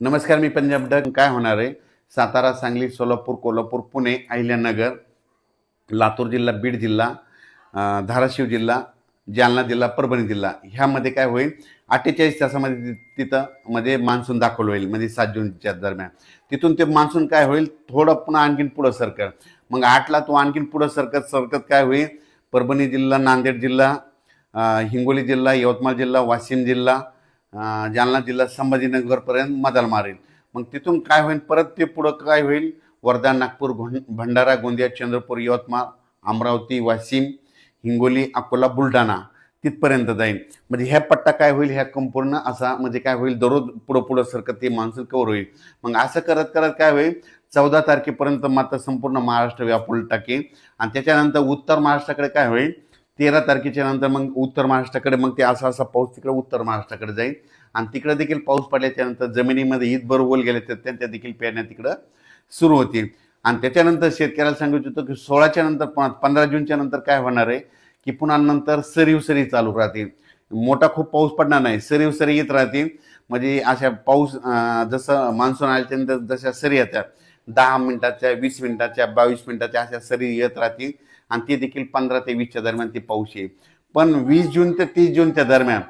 नमस्कार, मी पंजाब डग. काय होणार आहे? सातारा, सांगली, सोलापूर, कोल्हापूर, पुणे, अहिल्यानगर, लातूर जिल्हा, बीड जिल्हा, धाराशिव जिल्हा, जालना जिल्हा, परभणी जिल्हा ह्यामध्ये काय होईल? 48 तासामध्ये तिथं मध्ये मान्सून दाखवलं होईल, म्हणजे 7 जूनच्या दरम्यान. तिथून ते मान्सून काय होईल, थोडं पुन्हा आणखीन पुढं सरकल. मग 8ला तो आणखीन पुढं सरकत सरकत काय होईल, परभणी जिल्हा, नांदेड जिल्हा, हिंगोली जिल्हा, यवतमाळ जिल्हा, वाशिम जिल्हा, जालना जिल्हा, संभाजीनगरपर्यंत मदाल मारेल. मग तिथून काय होईल, परत ते पुढं काय होईल, वर्धा, नागपूर, भंडारा, गोंदिया, चंद्रपूर, यवतमाळ, अमरावती, वाशिम, हिंगोली, अकोला, बुलढाणा तिथपर्यंत जाईल. म्हणजे ह्या पट्टा काय होईल, ह्या संपूर्ण असा म्हणजे काय होईल, दररोज पुढं पुढं सरकत ते मान्सून कव्हर होईल. मग असं करत करत काय होईल, 14 तारखेपर्यंत मात्र संपूर्ण महाराष्ट्र व्यापून टाकेल. आणि त्याच्यानंतर उत्तर महाराष्ट्राकडे काय होईल, 13 तारखेच्या नंतर मग उत्तर महाराष्ट्राकडे मग ते असा असा पाऊस तिकडे उत्तर महाराष्ट्राकडे जाईल. आणि तिकडे देखील पाऊस पडल्याच्या नंतर जमिनीमध्ये ईदभर ओल गेले तर त्यांच्या देखील पेरण्या तिकडं सुरू होतील. आणि त्याच्यानंतर शेतकऱ्याला सांगू इच्छितो की 16च्या नंतर 15 जूनच्या नंतर काय होणार आहे की पुन्हा नंतर सरीव सरी चालू राहतील. मोठा खूप पाऊस पडणार नाही, सरीव सरी येत राहतील. म्हणजे अशा पाऊस जसं मान्सून आल्याच्या नंतर जशा सरी येतात 10 मिनिटाच्या, 20 मिनिटाच्या, 22 मिनिटाच्या अशा सरी येत राहतील. आणि ते देखील 15 ते 20च्या दरम्यान ते पाऊस येईल. पण 20 जून ते 30 जूनच्या दरम्यान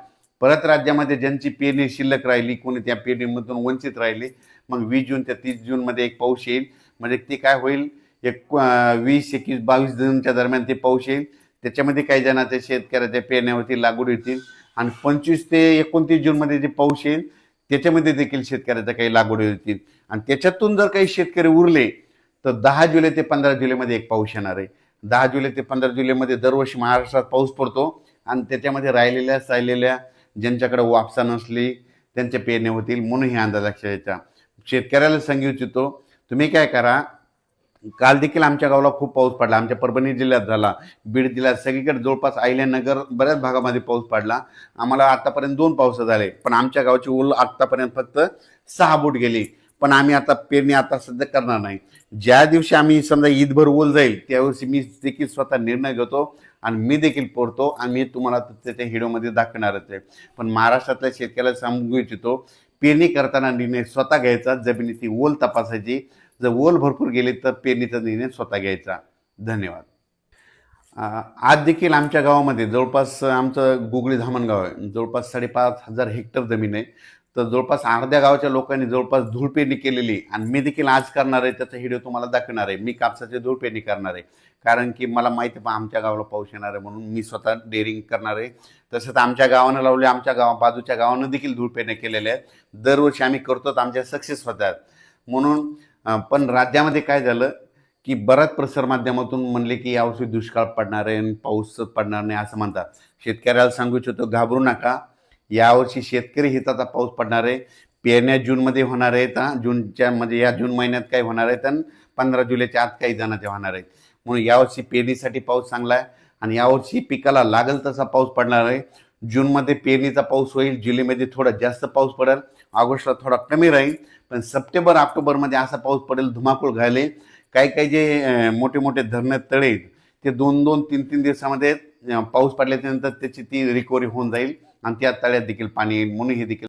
परत राज्यामध्ये ज्यांची पेरणी शिल्लक राहिली, कोणी त्या पेरणीमधून वंचित राहिली, मग 20 जून ते 30 जूनमध्ये एक पाऊस येईल. म्हणजे ते काय होईल, 20, 21, 22 जूनच्या दरम्यान ते पाऊस येईल. त्याच्यामध्ये काही जणांच्या शेतकऱ्याच्या पेरण्यावरती लागवड येतील. आणि 25 ते 29 जूनमध्ये जे पाऊस येईल त्याच्यामध्ये देखील शेतकऱ्याच्या काही लागवड येतील. आणि त्याच्यातून जर काही शेतकरी उरले तर 10 जुलै ते 15 जुलैमध्ये एक पाऊस येणार आहे. 10 जुलै ते 15 जुलैमध्ये दरवर्षी महाराष्ट्रात पाऊस पडतो. आणि त्याच्यामध्ये राहिलेल्या ज्यांच्याकडे वापसा नसली त्यांच्या पेरण्या होतील. म्हणून हे अंदाज लक्षात यायचा. शेतकऱ्याला सांगू इच्छितो, तुम्ही काय करा, काल देखील आमच्या गावाला खूप पाऊस पडला. आमच्या परभणी जिल्ह्यात झाला, बीड जिल्ह्यात सगळीकडे जवळपास अहिल्यानगर बऱ्याच भागामध्ये पाऊस पडला. आम्हाला आतापर्यंत 2 पाऊस झाले, पण आमच्या गावची ओल आतापर्यंत फक्त 6 बोट गेली. पण आम्ही आता पेरणी आता सध्या करणार नाही. ज्या दिवशी आम्ही समजा ईदभर ओल जाईल त्यावेळी मी देखील स्वतः निर्णय घेतो आणि मी देखील पोरतो. आणि मी तुम्हाला त्याच्या व्हिडिओमध्ये दाखवणारच आहे. पण महाराष्ट्रातल्या शेतकऱ्याला सांगू इच्छितो, पेरणी करताना निर्णय स्वतः घ्यायचा, जमिनीची ओल तपासायची. जर ओल भरपूर गेली तर पेरणीचा निर्णय स्वतः घ्यायचा. धन्यवाद. आज देखील आमच्या गावामध्ये जवळपास आमचं गुगळी धामणगाव आहे, जवळपास 5,500 हेक्टर जमीन आहे. तर जवळपास अर्ध्या गावाच्या लोकांनी जवळपास धूळ पेरणी केलेली. आणि मी देखील आज करणार आहे, त्याचा व्हिडिओ तुम्हाला दाखवणार आहे. मी कापसाची धूळ पेरणी करणार आहे, कारण की मला माहिती आहे आमच्या गावाला पाऊस येणार आहे, म्हणून मी स्वतः डेअरिंग करणार आहे. तसंच आमच्या गावानं लावले, आमच्या बाजूच्या गावानं देखील धूळ पेरण्या केलेल्या आहेत. दरवर्षी आम्ही करतो, आमच्या सक्सेस होतात. म्हणून पण राज्यामध्ये काय झालं की बऱ्याच प्रसारमाध्यमातून म्हणले की यावर्षी दुष्काळ पडणार आहे आणि पाऊस पडणार नाही असं म्हणतात. शेतकऱ्याला सांगू इच्छितो, घाबरू नका. यावर्षी शेतकरी हिताचा पाऊस पडणार आहे. पेरण्या जूनमध्ये होणार आहेत. जूनच्या म्हणजे या जून महिन्यात काही होणार आहेत आणि 15 जुलैच्या आत काही जणांच्या होणार आहेत. म्हणून यावर्षी पेरणीसाठी पाऊस चांगला आहे. आणि यावर्षी पिकाला लागल तसा पाऊस पडणार आहे. जूनमध्ये पेरणीचा पाऊस होईल, जुलैमध्ये थोडा जास्त पाऊस पडेल, ऑगस्टला थोडा कमी राहील. पण सप्टेंबर ऑक्टोबरमध्ये असा पाऊस पडेल धुमाकूळ घालेल. काही काही जे मोठे मोठे धरण तळे ते 2-2, 3-3 दिवसामध्ये पाऊस पडल्याच्यानंतर त्याची ती रिकव्हरी होऊन जाईल आणि त्या तळ्यात देखील पाणी येईल. म्हणून हे देखील